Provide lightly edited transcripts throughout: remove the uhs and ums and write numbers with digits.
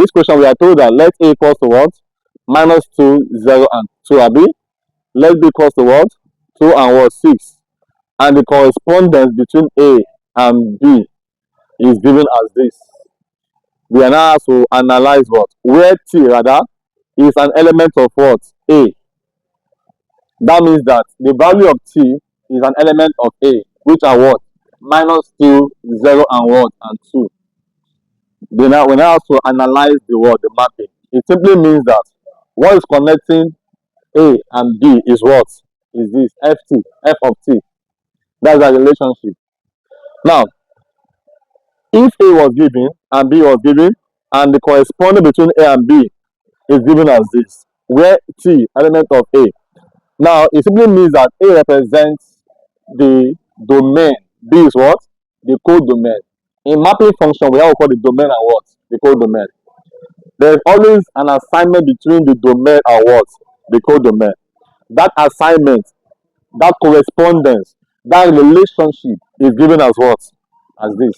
this question we are told that let A equals to what? Minus 2, 0, and 2, abi? Let B equals to what? 2 and what? 6. And the correspondence between A and B is given as this. We are now asked to analyze what? Where T rather is an element of what? A. That means that the value of T is an element of A, which are what? Minus 2, 0, and what? And 2. We now have to analyze the word, the mapping. It simply means that what is connecting A and B is what? Is this FT, F of T. That's the relationship. Now, if A was given and B was given, and the corresponding between A and B is given as this, where T, element of A. Now, it simply means that A represents the domain, B is what? The codomain. In mapping function, we have to call the domain and what? The codomain. There is always an assignment between the domain and what? The codomain. That assignment, that correspondence, that relationship is given as what? As this.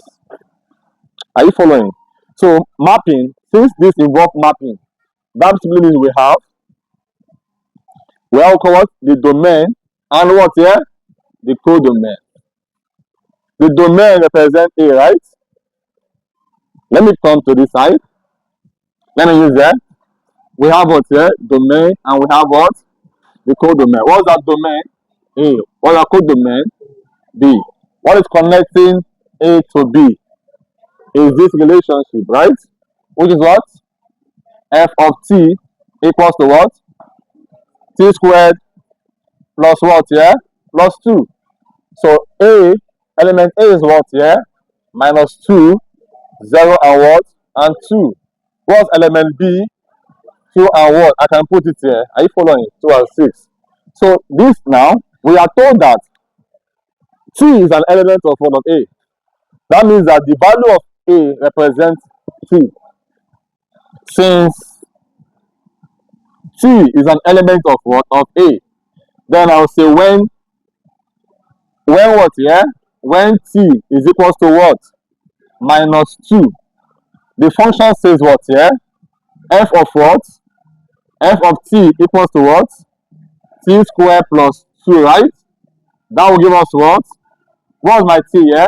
Are you following? So mapping, since this involves mapping, that simply means we have what? The domain and what here? The codomain. The domain represents A, right? Let me come to this side. Let me use that. We have what here? Domain, and we have what? The codomain. What's that domain? A. What's that codomain? B. What is connecting A to B is this relationship, right? Which is what? F of T equals to what? T squared plus what here? Plus 2. So A, element A is what here? Minus 2, 0 and what? And 2. What's element B? 2 and what? I can put it here. Are you following? 2 and 6. So this now, we are told that T is an element of what? Of A. That means that the value of A represents T. Since T is an element of what? Of A. Then I'll say when what here? When T is equals to what? Minus 2. The function says what here? F of what? F of T equals to what? T squared plus 2, right? That will give us what? What's my T here?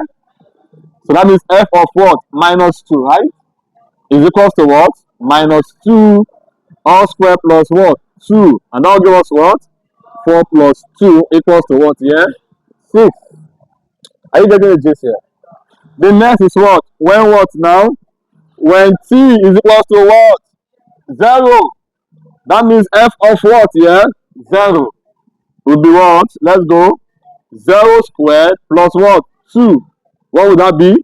So that means F of what? Minus 2, right? Is equals to what? Minus 2 all squared plus what? 2. And that will give us what? 4 plus 2 equals to what here? 6. Are you getting the gist here? The next is what? When what now? When T is equals to what? 0. That means F of what here? 0. Will be what? Let's go. 0 squared plus what? 2. What would that be?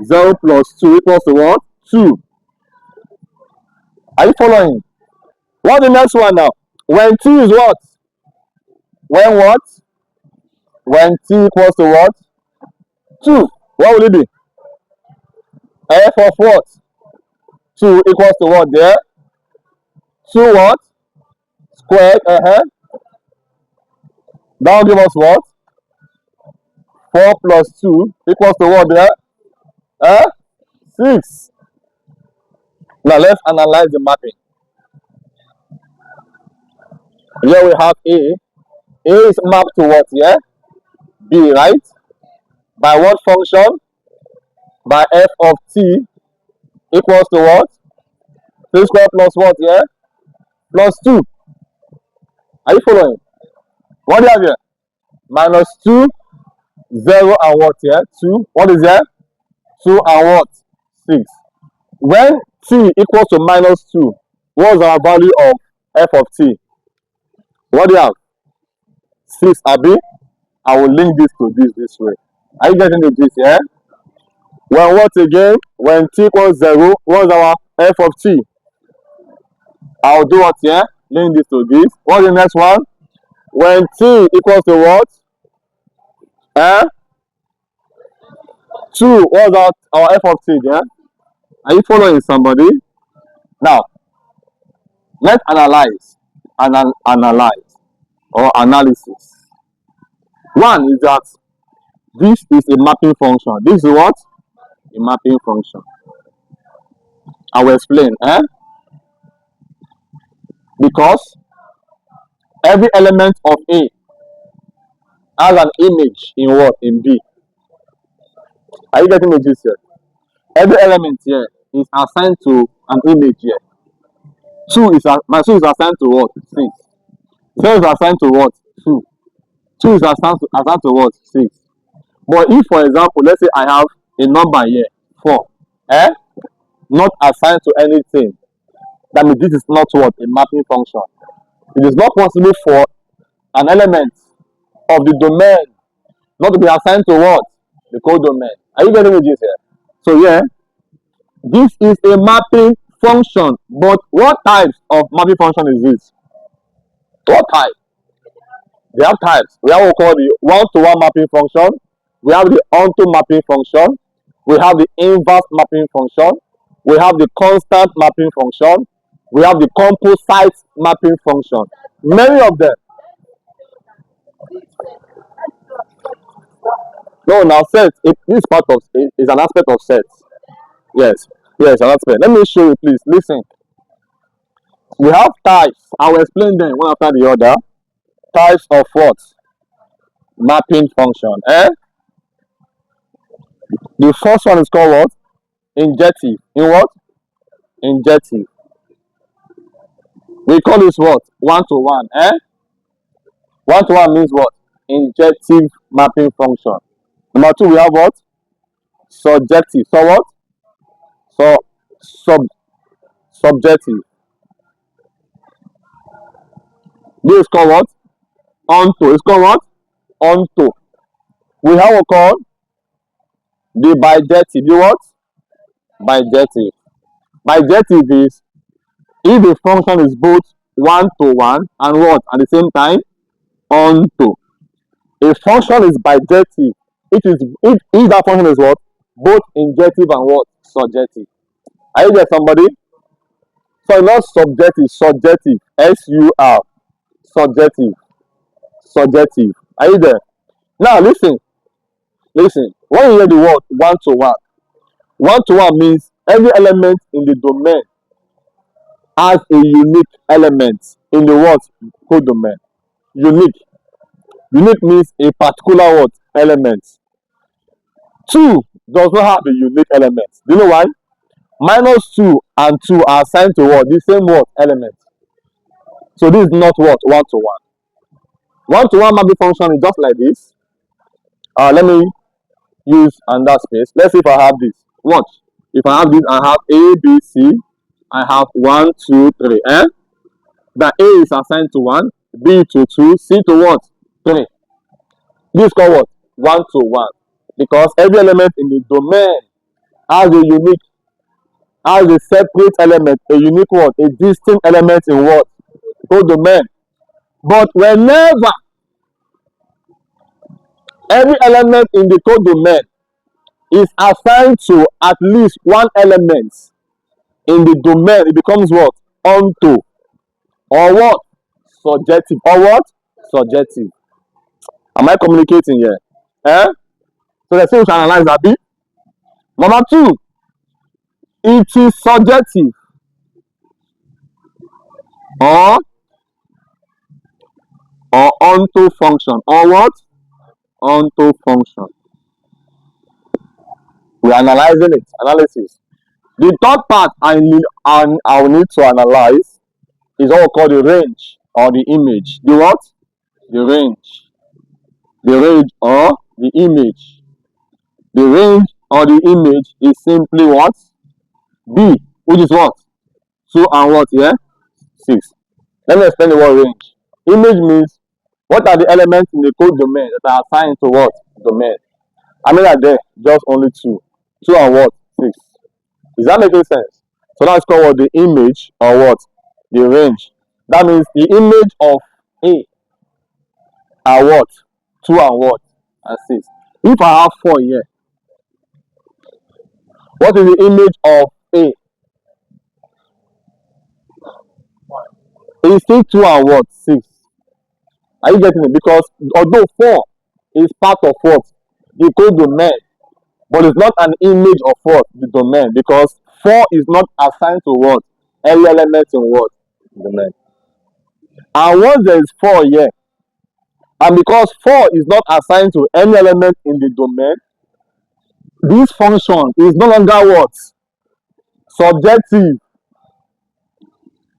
0 plus 2 equals to what? 2. Are you following? What's the next one now? When T is what? When what? When T equals to what? 2. What will it be? F of what? 2 equals to what there? 2 what? Squared, That will give us what? 4 plus 2 equals to what there? 6. Now let's analyze the mapping. Here we have A. A is mapped to what here? B, right? By what function? By F of T equals to what? T squared plus what here? Plus 2. Are you following? What do you have here? Minus 2, 0 and what here? 2. What is here? 2 and what? 6. When T equals to minus 2, what is our value of F of T? What do you have? 6, Abi. I will link this to this way. Are you getting the gist here? When what again? When T equals 0, what is our F of T? I'll do what here? Link this to this. What's the next one? When T equals to what? 2. What's our F of T there? Are you following somebody? Now, let's analyze. Analyze or analysis. One is that this is a mapping function. This is what? A mapping function. I will explain. Because every element of A has an image in what? In B. Are you getting the gist here? Every element here is assigned to an image here. My 2 is assigned to what? 6. 7 is assigned to what? 2. 2 is assigned to what? 6. But if, for example, let's say I have a number here, 4, eh? Not assigned to anything, that means this is not what? A mapping function. It is not possible for an element of the domain not to be assigned to what? The codomain. Are you getting this here? So yeah, this is a mapping function. But what types of mapping function is this? What type? They have types. We have what we call the one-to-one mapping function. We have the onto mapping function. We have the inverse mapping function. We have the constant mapping function. We have the composite mapping function. Many of them. No, now set. This part of is an aspect of set. Yes, yes, an aspect. Let me show you, please. Listen. We have types. I will explain them one after the other. Types of what? Mapping function. The first one is called what? Injective. In what? Injective. We call this what? One-to-one. One-to-one means what? Injective mapping function. Number 2, we have what? Surjective. So what? Subjective. This is called what? Onto. It's called what? Onto. We have what called the bijective. The what? Bijective. Bijective is if the function is both one-to-one and what? At the same time, onto. A function is bijective. If that function is what? Both injective and what? Surjective. Are you there, somebody? So not subjective, subjective. S-U-R. Subjective. Subjective. Are you there? Now listen. Listen. When you hear the word one-to-one, one-to-one means every element in the domain has a unique element in the what? Codomain. Unique. Unique means a particular what? Element. 2 does not have a unique element. Do you know why? -2 and 2 are assigned to what? The same what? Element. So this is not what? One-to-one. One-to-one mapping function is just like this. Let me use another space. Let's see if I have this. Watch. If I have this, I have A, B, C. I have 1, 2, 3. The A is assigned to 1, B to 2, C to what? 3. This is called what? One-to-one. Because every element in the domain has a separate element, a unique what? A distinct element in what? Codomain. But whenever every element in the codomain is assigned to at least one element in the domain, it becomes what? Onto. Or what? Surjective. Or what? Surjective. Am I communicating here? So let's say we can analyze that bit. Number 2, it is surjective or onto function. Or what? Onto function. We are analyzing it. Analysis. The third part I will need to analyze is what we call the range or the image. The what? The range. The range or the image. The range or the image is simply what? B, which is what? 2 and what here? 6. Let me explain the word range. Image means what are the elements in the codomain that are assigned to what? Domain. I mean are there just only 2. 2 and what? 6. Is that making sense? So that's called what? The image or what? The range. That means the image of A are what? 2 and what? And 6. If I have 4 here, what is the image of A? It is still 2 and what? 6. Are you getting it? Because although 4 is part of what? The codomain, but it's not an image of what? The domain. Because 4 is not assigned to what? Any element in what? Domain. And once there is 4 here, and because 4 is not assigned to any element in the domain, this function is no longer what? Surjective.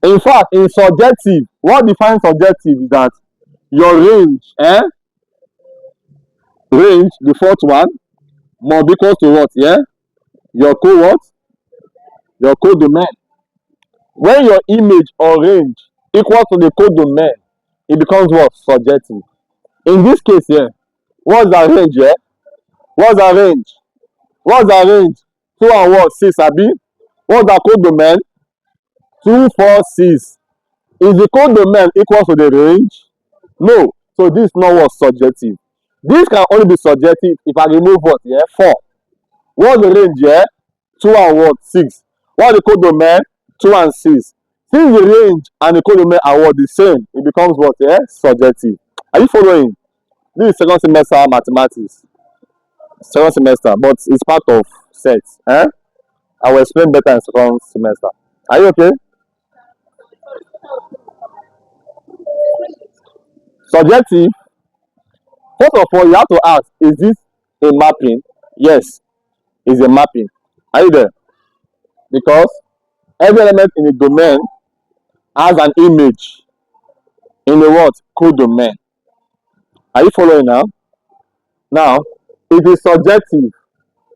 In fact, in surjective, what defines surjective is that your range, range, the fourth one, must be equal to what? Yeah, your code what? Your code domain. When your image or range equals to the code domain, it becomes what? Surjective. In this case here, what's the range here? What's the range? What's the range? 2 and what? 6, abi? What's the code domain? 2, 4, 6. Is the code domain equal to the range? No. So this is not what? Surjective. This can only be surjective if I remove what? Yeah, 4. What's the range here? 2 and what? 6. What's the code domain? 2 and 6. Since the range and the code domain are what? The same, it becomes what? Yeah, surjective. Are you following? This is second semester mathematics. Second semester, but it's part of sets. I will explain better in second semester. Are you okay? Subjective. First of all, you have to ask, is this a mapping? Yes, it's a mapping. Are you there? Because every element in the domain has an image in the what? Code domain. Are you following now? Now, it is subjective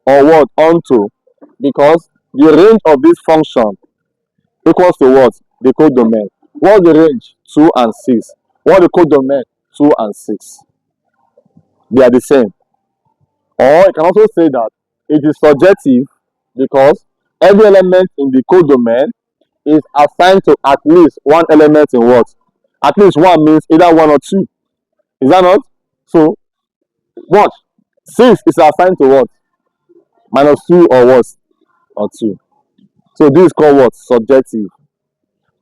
or what? Onto, because the range of this function equals to what? The code domain. What's the range? 2 and 6. What's the code domain? 2 and 6. They are the same. Or you can also say that it is subjective because every element in the code domain is assigned to at least one element in what? At least one means either 1 or 2. Is that not? So, what? 6 is assigned to what? -2 or what? Or 2. So this is called what? Subjective.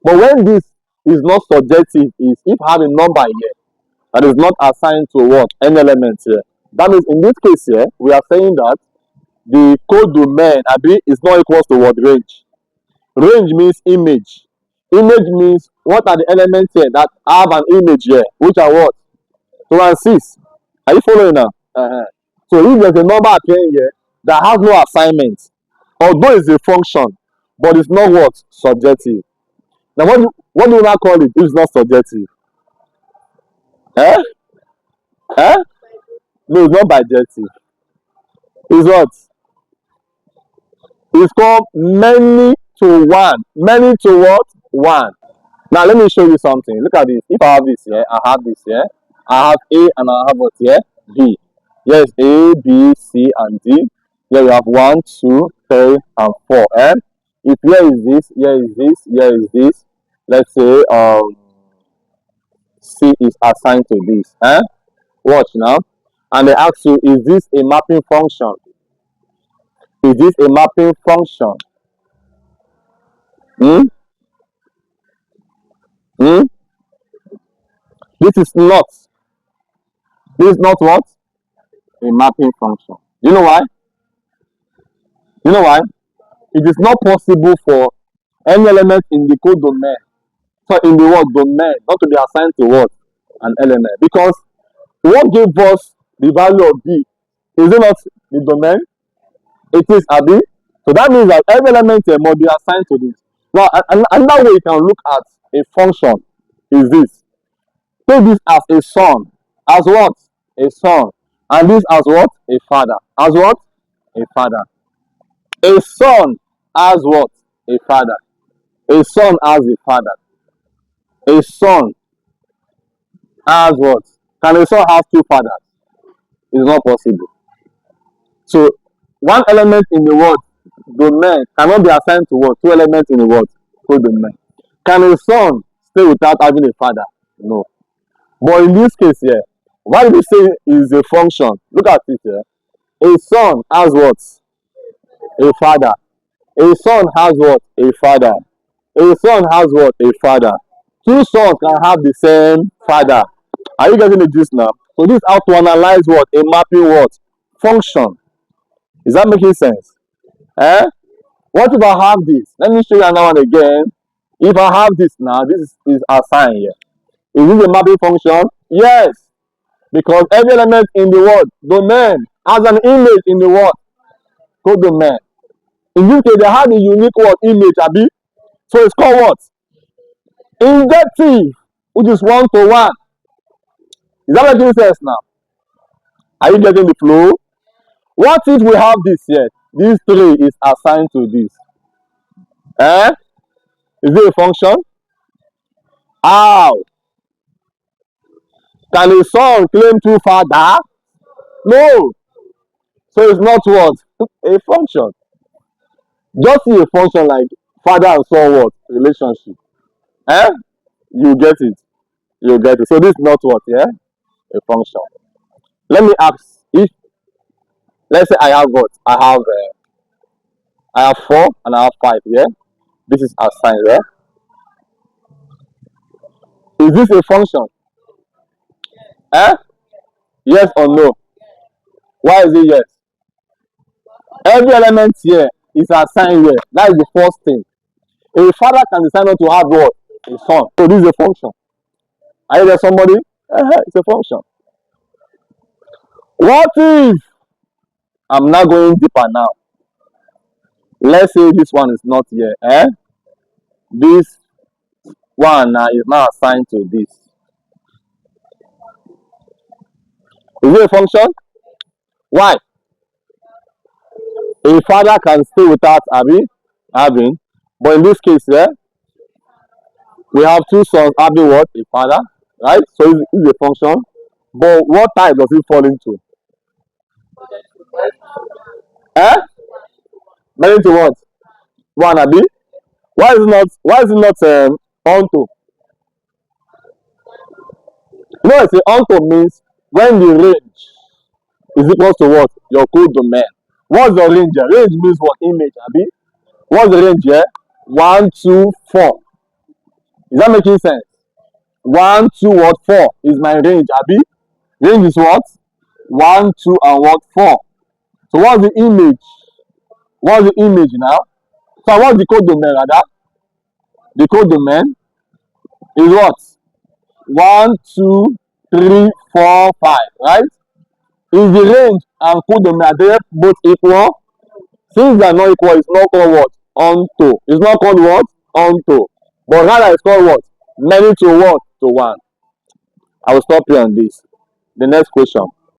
But when this is not subjective is if I have a number here that is not assigned to what? Any element here. That means in this case here, we are saying that the code domain is not equal to what? Range. Range means image. Image means what are the elements here that have an image here, which are what? 2 and 6. Are you following now? So if there's a number appearing here that has no assignment, although it's a function, but it's not what? Subjective. Now what do you now call it if it's not subjective? Eh? Eh? No, it's not bijective. It's what? It's called many to one. Many to what? One. Now let me show you something. Look at this. If I have this here, I have this here. I have A and I have what here? B. Yes, A, B, C, and D. Here we have 1, 2, 3, and 4. If here is this, here is this, here is this. Let's say C is assigned to this. Watch now. And they ask you, is this a mapping function? Is this a mapping function? Hmm? Hmm? This is not. This is not what? A mapping function. You know why? You know why? It is not possible for any element in the code domain, so in the word domain, not to be assigned to what? An element. Because what gave us the value of B? Is it not the domain? It is Abi. So that means that every element here must be assigned to this. Now, another way you can look at a function is this. Take this as a son. As what? A son. And this as what? A father. As what? A father. A son as what? A father. A son as a father. A son as what? Can a son have two fathers? It's not possible. So one element in the word domain cannot be assigned to what? Two elements in the word code domain. Can a son stay without having a father? No. But in this case here, why do we say is a function? Look at it here. A son has what? A father. A son has what? A father. A son has what? A father. Two sons can have the same father. Are you getting the gist now? So this is how to analyze what? A mapping what? Function. Is that making sense? What if I have this? Let me show you another one again. If I have this now, this is assigned here. Is this a mapping function? Yes, because every element in the word domain has an image in the word codomain. In this case, they had a unique word image, abi. So it's called what? Injective, which is one to one. Is that making sense now? Are you getting the flow? What if we have this here? This 3 is assigned to this. Eh? Is it a function? How? Can a son claim two father? No. So it's not what? A function. Just see a function like father and son what? Relationship. Eh? You get it. You get it. So this is not what? Yeah? A function. Let me ask if, let's say I have what? I have 4 and I have 5. Yeah? This is assigned. Yeah? Is this a function? Eh? Yes or no? Why is it yes? Every element here is assigned here. That is the first thing. A father can decide not to have what? A son. So this is a function. Are you there, somebody? It's a function. What if I'm not going deeper now? Let's say this one is not here. This one is now assigned to this. Is it a function? Why? A father can stay without having, but in this case, we have two sons having what? A father, right? So it's a function. But what type does it fall into? Eh? Not into what? One abi? Why is it not onto? No, I say onto means when the range is equal to what? Your code domain. What's the range here? Range means what? Image, abi? What's the range here? 1, 2, 4. Is that making sense? 1, 2, what? 4 is my range, abi? Range is what? 1, 2, and what? 4. So what's the image? What's the image now? So what's the code domain rather? The code domain is what? 1, 2, 3, 4, 5, right? Is the range and code domain are they both equal? Since they are not equal, it's not called what? Onto. It's not called what? Onto. But rather it's called what? Many to what? To one. I will stop here on this. The next question.